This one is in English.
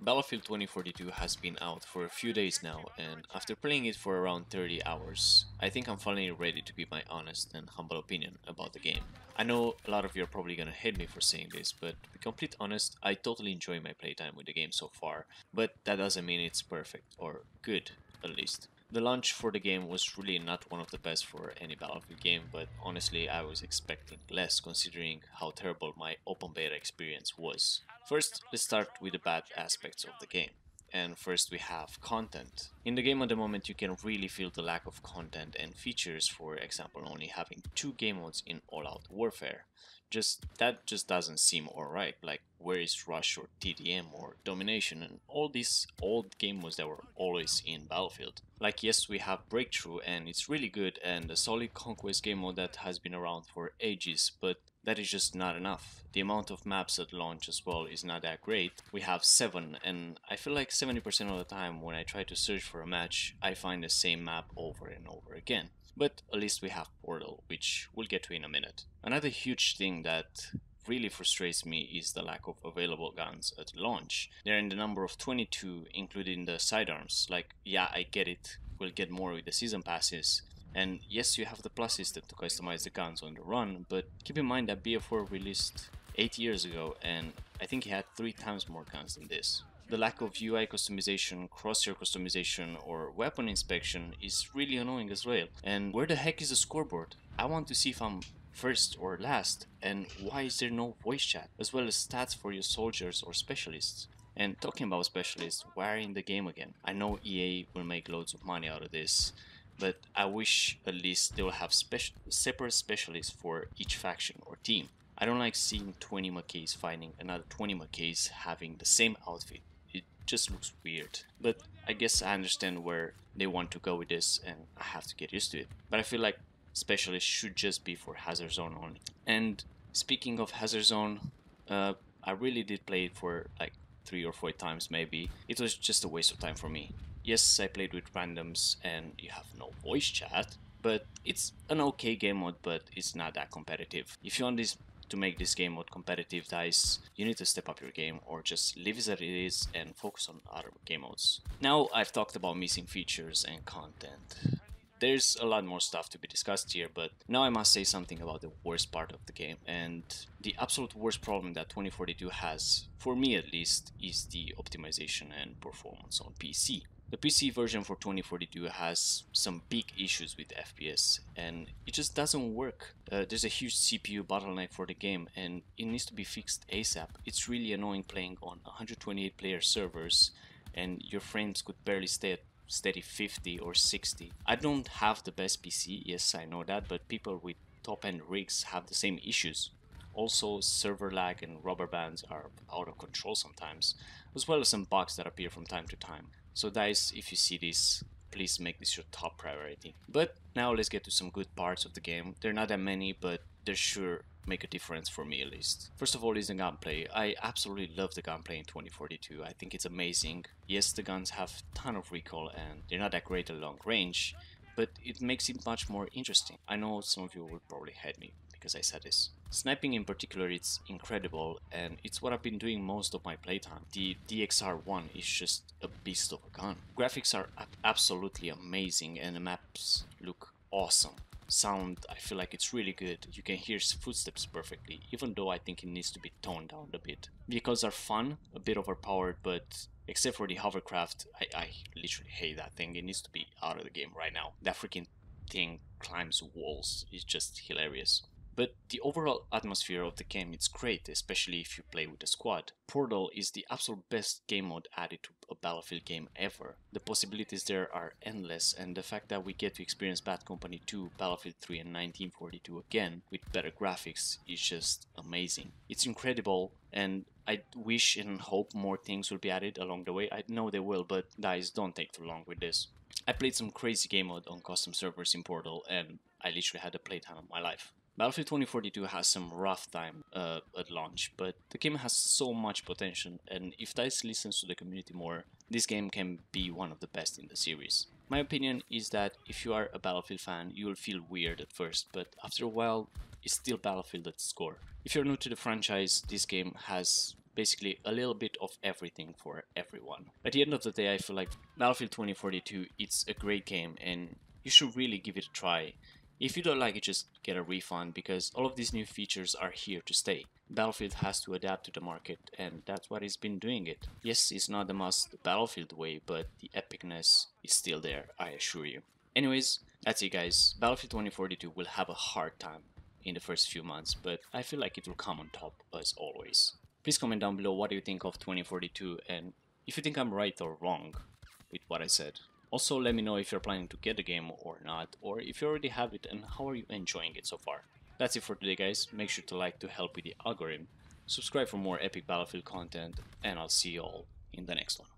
Battlefield 2042 has been out for a few days now, and after playing it for around 30 hours, I think I'm finally ready to give my honest and humble opinion about the game. I know a lot of you are probably gonna hate me for saying this, but to be complete honest, I totally enjoy my playtime with the game so far, but that doesn't mean it's perfect, or good, at least. The launch for the game was really not one of the best for any Battlefield game, but honestly I was expecting less considering how terrible my open beta experience was. First, let's start with the bad aspects of the game. And first we have content. In the game at the moment you can really feel the lack of content and features, for example only having 2 game modes in all-out warfare. That just doesn't seem alright, like where is Rush or TDM or Domination and all these old game modes that were always in Battlefield. Like yes, we have Breakthrough and it's really good and a solid conquest game mode that has been around for ages, but that is just not enough. The amount of maps at launch as well is not that great. We have 7 and I feel like 70% of the time when I try to search for a match, I find the same map over and over again. But at least we have Portal, which we'll get to in a minute. Another huge thing that really frustrates me is the lack of available guns at launch. They're in the number of 22, including the sidearms. Like, yeah, I get it, we'll get more with the season passes. And yes, you have the plus system to customize the guns on the run, but keep in mind that BF4 released 8 years ago and I think it had 3 times more guns than this. The lack of UI customization, crosshair customization or weapon inspection is really annoying as well. And where the heck is the scoreboard? I want to see if I'm first or last, and why is there no voice chat, as well as stats for your soldiers or specialists. And talking about specialists, why are in the game again? I know EA will make loads of money out of this, but I wish at least they will have separate specialists for each faction or team. I don't like seeing 20 McKays fighting another 20 McKays having the same outfit. It just looks weird. But I guess I understand where they want to go with this and I have to get used to it. But I feel like specialists should just be for Hazard Zone only. And speaking of Hazard Zone, I really did play it for like 3 or 4 times maybe. It was just a waste of time for me. Yes, I played with randoms and you have no voice chat, but it's an okay game mode, but it's not that competitive. If you want to make this game mode competitive, guys, you need to step up your game or just leave it as it is and focus on other game modes. Now I've talked about missing features and content. There's a lot more stuff to be discussed here, but now I must say something about the worst part of the game, and the absolute worst problem that 2042 has, for me at least, is the optimization and performance on PC. The PC version for 2042 has some big issues with FPS and it just doesn't work. There's a huge CPU bottleneck for the game and it needs to be fixed ASAP. It's really annoying playing on 128 player servers and your frames could barely stay at steady 50 or 60. I don't have the best PC, yes I know that, but people with top end rigs have the same issues. Also, server lag and rubber bands are out of control sometimes, as well as some bugs that appear from time to time. So guys, if you see this, please make this your top priority. But now let's get to some good parts of the game. They're not that many, but they sure make a difference for me at least. First of all is the gunplay. I absolutely love the gunplay in 2042. I think it's amazing. Yes, the guns have a ton of recoil and they're not that great at long range, but it makes it much more interesting. I know some of you will probably hate me because I said this. Sniping in particular, it's incredible and it's what I've been doing most of my playtime. The DXR1 is just a beast of a gun. Graphics are absolutely amazing and the maps look awesome. Sound, I feel like it's really good. You can hear footsteps perfectly, even though I think it needs to be toned down a bit. Vehicles are fun, a bit overpowered, but except for the hovercraft, I literally hate that thing. It needs to be out of the game right now. That freaking thing climbs walls. It's just hilarious. But the overall atmosphere of the game is great, especially if you play with a squad. Portal is the absolute best game mode added to a Battlefield game ever. The possibilities there are endless, and the fact that we get to experience Bad Company 2, Battlefield 3 and 1942 again with better graphics is just amazing. It's incredible, and I wish and hope more things will be added along the way. I know they will, but guys, don't take too long with this. I played some crazy game mode on custom servers in Portal, and I literally had the playtime of my life. Battlefield 2042 has some rough time at launch, but the game has so much potential, and if DICE listens to the community more, this game can be one of the best in the series. My opinion is that if you are a Battlefield fan, you will feel weird at first, but after a while, it's still Battlefield at its core. If you're new to the franchise, this game has basically a little bit of everything for everyone. At the end of the day, I feel like Battlefield 2042, it's a great game and you should really give it a try. If you don't like it, just get a refund, because all of these new features are here to stay. Battlefield has to adapt to the market, and that's what it's been doing it. Yes, it's not the most Battlefield way, but the epicness is still there, I assure you. Anyways, that's it guys. Battlefield 2042 will have a hard time in the first few months, but I feel like it will come on top as always. Please comment down below what do you think of 2042 and if you think I'm right or wrong with what I said. Also, let me know if you're planning to get the game or not, or if you already have it and how are you enjoying it so far. That's it for today guys. Make sure to like to help with the algorithm, subscribe for more epic Battlefield content, and I'll see you all in the next one.